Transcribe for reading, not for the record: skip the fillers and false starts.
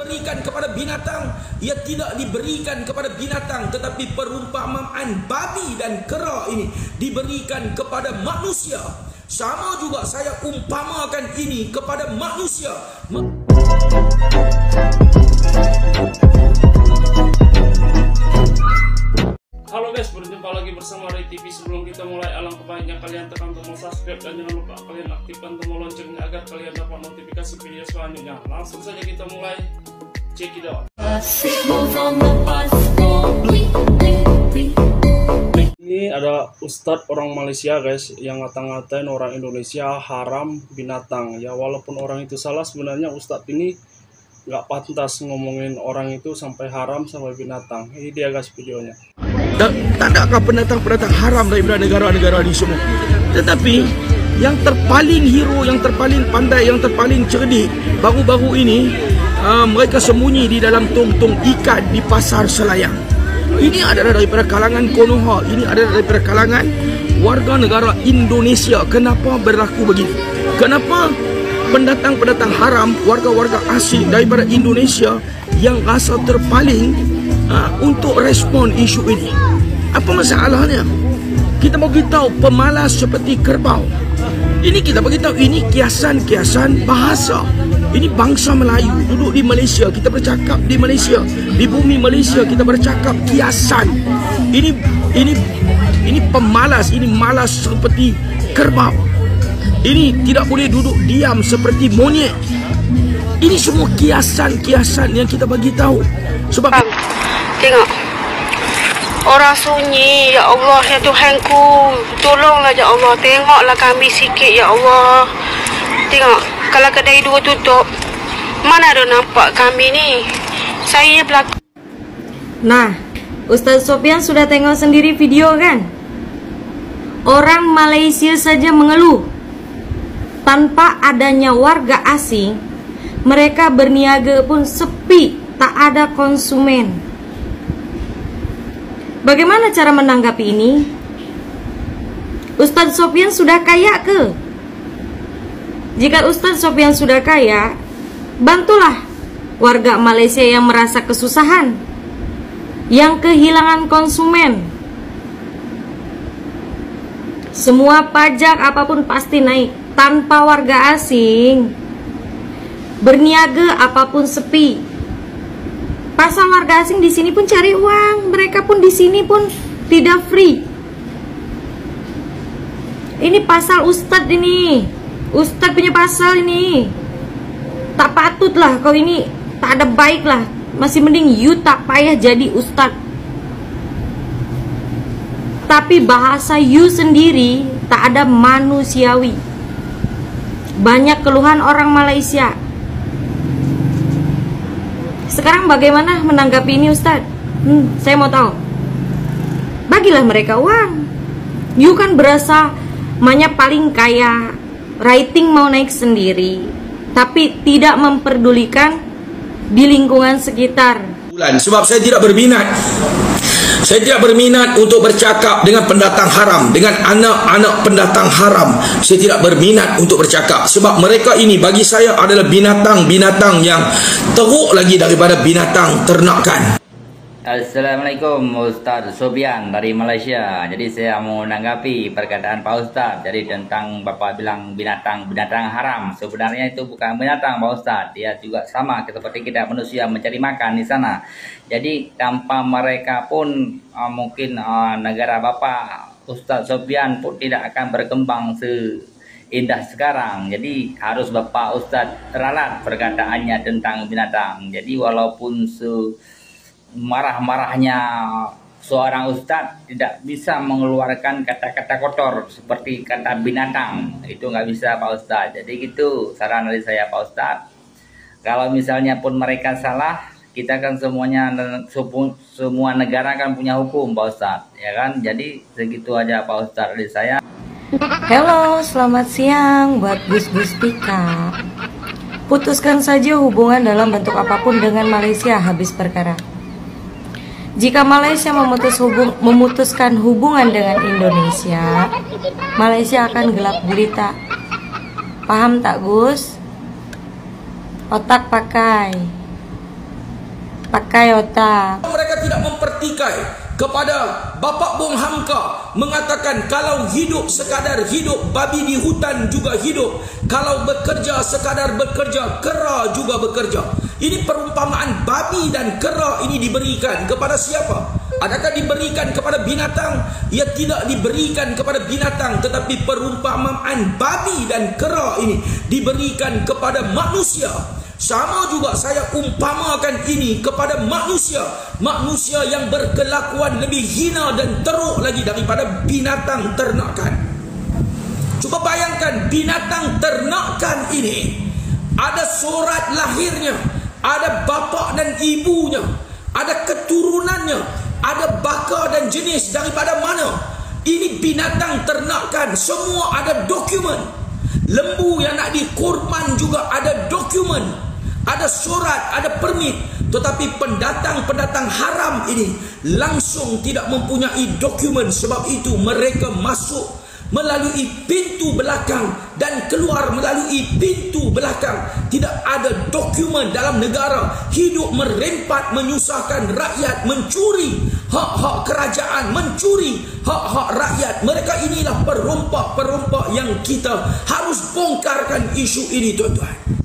diberikan kepada binatang, ia tidak diberikan kepada binatang, tetapi perumpamaan babi dan kera ini diberikan kepada manusia. Sama juga saya umpamakan ini kepada manusia. Halo guys, berjumpa lagi bersama Ray TV. Sebelum kita mulai, alangkah baiknya kalian tekan tombol subscribe dan jangan lupa kalian aktifkan tombol loncengnya agar kalian dapat notifikasi video selanjutnya. Langsung saja kita mulai. Check it out. Ini ada Ustadz orang Malaysia guys yang ngata-ngatain orang Indonesia haram binatang. Ya walaupun orang itu salah, sebenarnya Ustadz ini nggak pantas ngomongin orang itu sampai haram sampai binatang. Ini dia guys videonya. Tak adakah pendatang-pendatang haram daripada negara-negara di semua. Tetapi yang terpaling hero, yang terpaling pandai, yang terpaling cerdik baru-baru ini, mereka sembunyi di dalam tong-tong ikan di pasar Selayang. Ini adalah daripada kalangan Konoha. Ini adalah daripada kalangan warga negara Indonesia. Kenapa berlaku begini? Kenapa pendatang-pendatang haram, warga-warga asing daripada Indonesia yang rasa terpaling untuk respon isu ini? Apa masalahnya? Kita mau beritahu pemalas seperti kerbau. Ini kita beritahu, ini kiasan-kiasan bahasa. Ini bangsa Melayu duduk di Malaysia, kita bercakap di Malaysia, di bumi Malaysia kita bercakap kiasan. Ini pemalas, ini malas seperti kerbau. Ini tidak boleh duduk diam seperti monyet. Ini semua kiasan-kiasan yang kita bagi tahu. Sebab tengok orang sunyi, ya Allah, ya Tuhanku, tolonglah ya Allah, tengoklah kami sikit ya Allah. Tengok, kalau kedai dua tutup, mana ada nampak kami ni. Saya belakang. Nah, Ustaz Sopyan sudah tengok sendiri video kan? Orang Malaysia saja mengeluh. Tanpa adanya warga asing, mereka berniaga pun sepi, tak ada konsumen. Bagaimana cara menanggapi ini? Ustaz Sopyan sudah kaya ke? Jika Ustaz Sopyan sudah kaya, bantulah warga Malaysia yang merasa kesusahan, yang kehilangan konsumen. Semua pajak apapun pasti naik. Tanpa warga asing, berniaga apapun sepi. Pasal warga asing di sini pun cari uang, mereka pun di sini pun tidak free. Ini pasal Ustadz ini, Ustadz punya pasal ini. Tak patut lah kau ini, tak ada baik lah. Masih mending you tak payah jadi Ustadz. Tapi bahasa you sendiri tak ada manusiawi. Banyak keluhan orang Malaysia. Sekarang bagaimana menanggapi ini Ustadz? Saya mau tahu. Bagilah mereka uang. You kan berasa banyak paling kaya, rating mau naik sendiri, tapi tidak memperdulikan di lingkungan sekitar. Sebab saya tidak berminat. Saya tidak berminat untuk bercakap dengan pendatang haram, dengan anak-anak pendatang haram. Saya tidak berminat untuk bercakap. Sebab mereka ini bagi saya adalah binatang-binatang yang teruk lagi daripada binatang ternakan. Assalamualaikum, Ustaz Sopyan dari Malaysia. Jadi saya mau menanggapi perkataan Pak Ustaz. Jadi tentang Bapak bilang binatang haram. Sebenarnya itu bukan binatang Pak Ustaz. Dia juga sama seperti kita manusia mencari makan di sana. Jadi tanpa mereka pun mungkin negara Bapak Ustaz Sopyan pun tidak akan berkembang seindah sekarang. Jadi harus Bapak Ustaz teralat perkataannya tentang binatang. Jadi walaupun marah-marahnya seorang ustadz tidak bisa mengeluarkan kata-kata kotor seperti kata binatang, itu nggak bisa Pak Ustadz. Jadi gitu saran dari saya Pak Ustadz. Kalau misalnya pun mereka salah, kita kan semua negara kan punya hukum Pak Ustadz, ya kan? Jadi segitu aja Pak Ustadz dari saya. Halo, selamat siang buat Gus Pika. Putuskan saja hubungan dalam bentuk apapun dengan Malaysia, habis perkara. Jika Malaysia memutuskan hubungan dengan Indonesia, Malaysia akan gelap gulita. Paham tak Gus? Otak pakai. pakai otak. Mereka tidak mempertikai kepada Bapak Bung Hamka mengatakan kalau hidup sekadar hidup, babi di hutan juga hidup. Kalau bekerja sekadar bekerja, kera juga bekerja. Ini perumpamaan babi dan kera ini diberikan kepada siapa? Adakah diberikan kepada binatang? Ia tidak diberikan kepada binatang, tetapi perumpamaan babi dan kera ini diberikan kepada manusia. Sama juga saya umpamakan ini kepada manusia. Manusia yang berkelakuan lebih hina dan teruk lagi daripada binatang ternakan. Coba bayangkan, binatang ternakan ini ada surat lahirnya, ada bapa dan ibunya, ada keturunannya, ada baka dan jenis daripada mana. Ini binatang ternakan, semua ada dokumen. Lembu yang nak dikorban juga ada dokumen, ada surat, ada permit. Tetapi pendatang-pendatang haram ini langsung tidak mempunyai dokumen. Sebab itu mereka masuk melalui pintu belakang dan keluar melalui pintu belakang. Tidak ada dokumen dalam negara. Hidup merempat, menyusahkan rakyat, mencuri hak-hak kerajaan, mencuri hak-hak rakyat. Mereka inilah perompak-perompak yang kita harus bongkarkan isu ini, tuan-tuan.